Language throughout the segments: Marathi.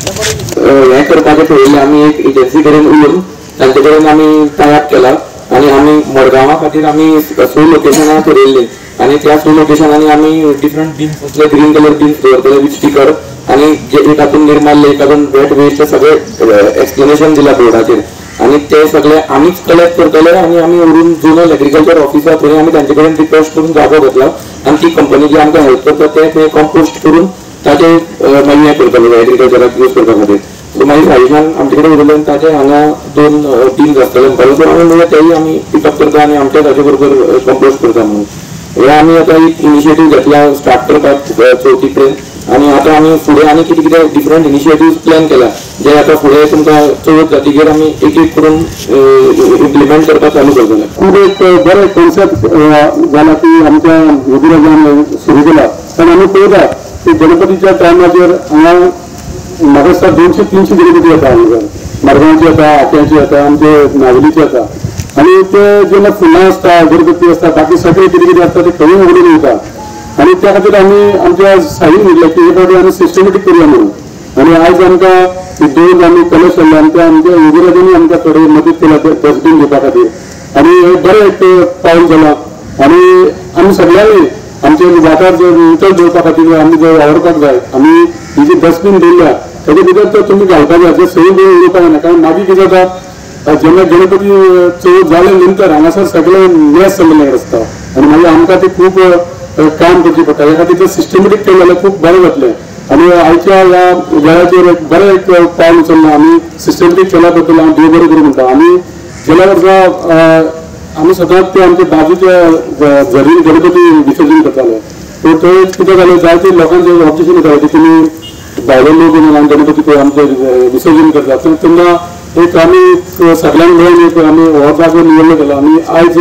हे करपाचें पयलीं आमी एक एजन्सी कडेन उलोवन तांचे कडेन आमी टायप केला आनी आमी मडगांवा खातीर आमी सो लोकेशनां ठरयल्लीं आनी त्या सो लोकेशनांनी आमी डिफरंट बिन्स असले ग्रीन कलर बिन्स दवरतले विथ स्टिकर आनी जे एक हातून निर्माल्य एक हातून वेट वेस्ट सगळे एक्सप्लेनेशन दिला बोर्डाचेर आनी ते सगळे आमीच कलेक्ट करतले आनी आमी व्हरून झोनल एग्रीकल्चर ऑफिसार थंय आमी तांचे कडेन रिक्वेस्ट करून जागो घेतला आनी ती कंपनी जी आमकां हेल्प करता ते थंय कंपोस्ट करून ताचे मागीर हें करतले एग्रीकल्चराक यूज करपा खातीर सो मागीर सायशान आमचे कडेन उलयल्यान ताचे हांगा 2 टीम्स आसतले म्हणटाले सो आमी म्हणजे तेय आमी पिकअप करता आनी आमच्या ताचे बरोबर कंपोस्ट करता म्हणून हे आमी आतां एक इनिशिएटीव घेतला स्टार्ट करपाक 4थी कडेन आनी आतां आमी फुडें आनी कितें कितें डिफरंट इनिशिएटिव्स प्लॅन केला जे आतां फुडें तुमकां चवथ जातकीर आमी एक एक करून इम्प्लिमेंट करपाक चालू करतले खूब एक बरें कॉन्सेप्ट जाला की आमच्या योगिराजान सुरू केला कारण आमी पळयता की गणपतीच्या टायमाचेर हांगा म्हाका दिसता 200-300 गणपती येता हांगा मडगांवची येता आट्याची येता आमचे नागलीची येता आनी ते जेन्ना फुलां आसता गणपती आसता बाकी सगळे कितें कितें आसता ते खंय उडून वयता आनी त्या खातीर आमी आमच्या सायडीन म्हटलें की हे फावटी आमी सिस्टमॅटीक करूया म्हणून आनी आयज आमकां 2 आमी कलश केल्ले आनी ते आमच्या योगिराजांनी आमकां थोडी मदत केला ते डस्टबीन घेवपा खातीर आनी हे बरें एक पावल जाला आनी आमी सगळ्यांनी आमचे वाठार जे उतर दवरपा खातीर आमी जर वावरपाक जाय आमी ही जी डस्टबीन दवरल्या तेजे भितर तर तुमी घालपाक जाय ते सगळी वेळ उडोवपाक जायना कारण मागीर कितें जाता जेन्ना गणपती चवथ जाले नंतर हांगासर सगळे मेस जाल्ले आसता आनी मागीर आमकां ते खूब काम करचें पडटा ह्या खातीर तें सिस्टमॅटीक केलें जाल्यार खूब बरें जातलें आनी आयच्या ह्या वेळाचेर एक बरें एक पावल उचललां आमी सिस्टमॅटीक केल्या बद्दल हांव देव बरें करूं म्हणटा आमी गेल्या वर्सा आमी सदांच ते आमच्या बाजूच्या झरीन गणपती विसर्जन करताले सो थंय कितें जालें जायते लोकांचे ऑब्जेक्शन येतालें की तुमी भायले लोक येवन गणपती पळय आमचे विसर्जन करतात तेन्ना एक आमी सगळ्यांक मेळून एक आमी हो जागो निवडलो गेलो आनी आयज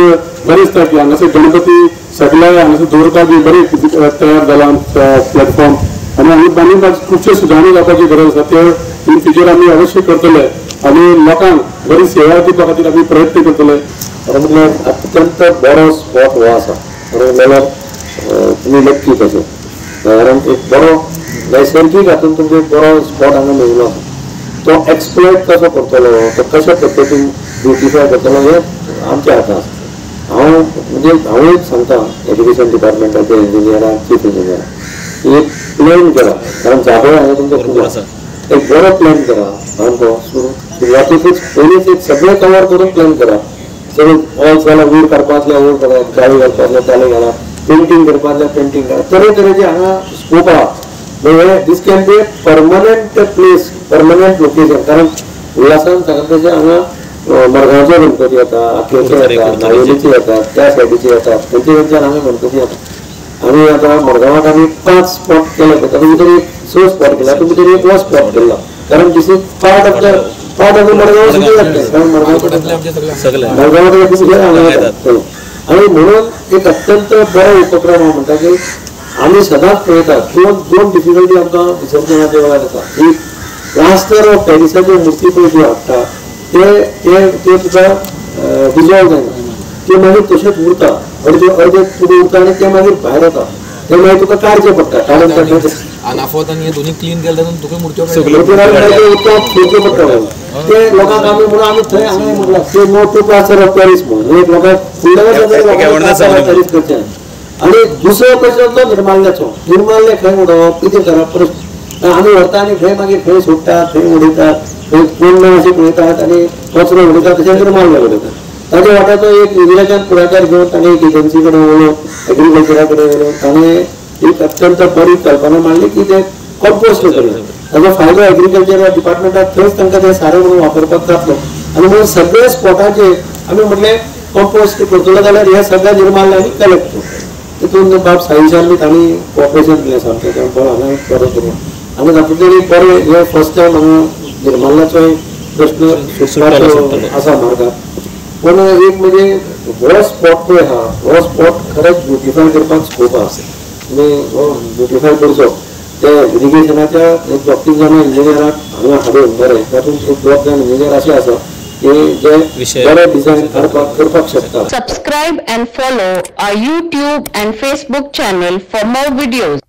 बरें दिसता की हांगासर गणपती सगळे हांगासर दवरपाक बरें तयार जाला प्लॅटफॉर्म आनी आनी खुबशे सुदारणी जावपाची गरज आसा ते इन फ्युचर आमी अवश्य करतले आनी लोकांक बरी सेवा दिवपा खातीर आमी प्रयत्न करतले म्हटल्यार अत्यंत बरो स्पॉट हो आसा जाल्यार तुमी नक्की तसो कारण एक बरो नैसर्गीक हातून तुमचो एक बरो स्पॉट हांगा मेळिल्लो आसा तो एक्सप्लोर कसो करतलो तो कशा पद्दतीन ब्युटिफाय करतलो हे आमच्या हातांत आसा हांव सांगता एज्युकेशन डिपार्टमेंटाचे इंजिनियराक चीफ इंजिनियर एक प्लॅन करा कारण जागो हांगा तुमचो खूब आसा एक बरो प्लॅन करा सामको सुरवातेकूच पयलींच एक सगळें कवर करून प्लॅन करा सगळें ऑल्स जाल्यार वयर काडपातले वयर करा गाडी घालपातले ताले घाला पेंटींग करपातले पेंटींग करा तरेतरेचे हांगा स्कोप आहा this can be permanent place permanent location कारण उल्हासान सांगता तशें हांगा मडगांवचे गणपती येता आटलेचे येता नावेलीचे येतात त्या सायडीचे येतात खंयचे खंयच्यान हांगा गणपती येता आनी आतां मडगांवाक आमी 5 स्पॉट केले तातूंत भितर एक 6 स्पॉट केला तातूंत भितर एक हो स्पॉट केला कारण this is part of the Madgaon city कारण मडगांवाकडे खूब हांगा येतात आनी म्हणून एक अत्यंत बरो उपक्रम हांव म्हणटा की आमी सदांच पळयतात दोन डिफिकल्टी आमकां विसर्जनाच्या वेळार येता एक प्लास्टर ऑफ पॅरिसाच्यो मुर्ती पळय ज्यो हाडटा ते तुका डिजॉल्व जायना ते मागीर तशेंच उरता अर्दे फुडें उरता आनी ते मागीर भायर येता ते मागीर तुका काडचें पडटा काडून अनाफोत आनी दोनी क्लीन केले तातूंत तुका मुर्त्यो घेवच्यो पडटा ते लोकांक आमी म्हणून आमी थंय हांगा म्हटलां ते no to plaster of Paris म्हणून एक लोकांक फुडल्या पॅरीस करचें आनी दुसरो प्रश्न तो निर्माल्य खंय उडोवप कितें करप आमी व्हरता आनी खंय मागीर खंय सोडटात खंय उडयतात खंय कोण ना अशें पळयतात आनी कचरो उडयतात तशें निर्माल्य उडयतात ताच्या वाट्याचो एक योगिराजान पुढाकार घेवन ताणें एक एजन्सी कडेन उलोवन एग्रीकल्चरा कडेन उलोवन ताणें एक अत्यंत बरी कल्पना मांडली की ते कंपोस्ट करया ताजो फायदो एग्रीकल्चर डिपार्टमेंटाक थंयच तांकां तें सारें म्हणून वापरपाक जातलो आनी म्हणून सगळे स्पॉटाचेर आमी म्हटलें कंपोस्ट करतलो जाल्यार हे सगळें निर्माल्य आमी कलेक्ट करतलो तितून बाब सायन्सान बी तांणी कॉपरेशन दिलें सामकें तें हांगा बरें करून आनी तातूंतल्यान एक बरें हे फर्स्ट टायम हांगा निर्माल्याचो एक प्रश्न सुटपाचो आसा मार्गार पूण एक म्हणजे हो स्पॉट पळय आहा हो स्पॉट खरेंच ब्युटिफाय करपाक स्कोप आसा आनी हो ब्युटिफाय करचो ते इरिगेशनाच्या एक 2-3 जाणां इंजिनियराक हांगा हाडून बरें तातूंत एक 2 जाण इंजिनियर अशें आसा Subscribe and follow our YouTube and Facebook channel for more videos.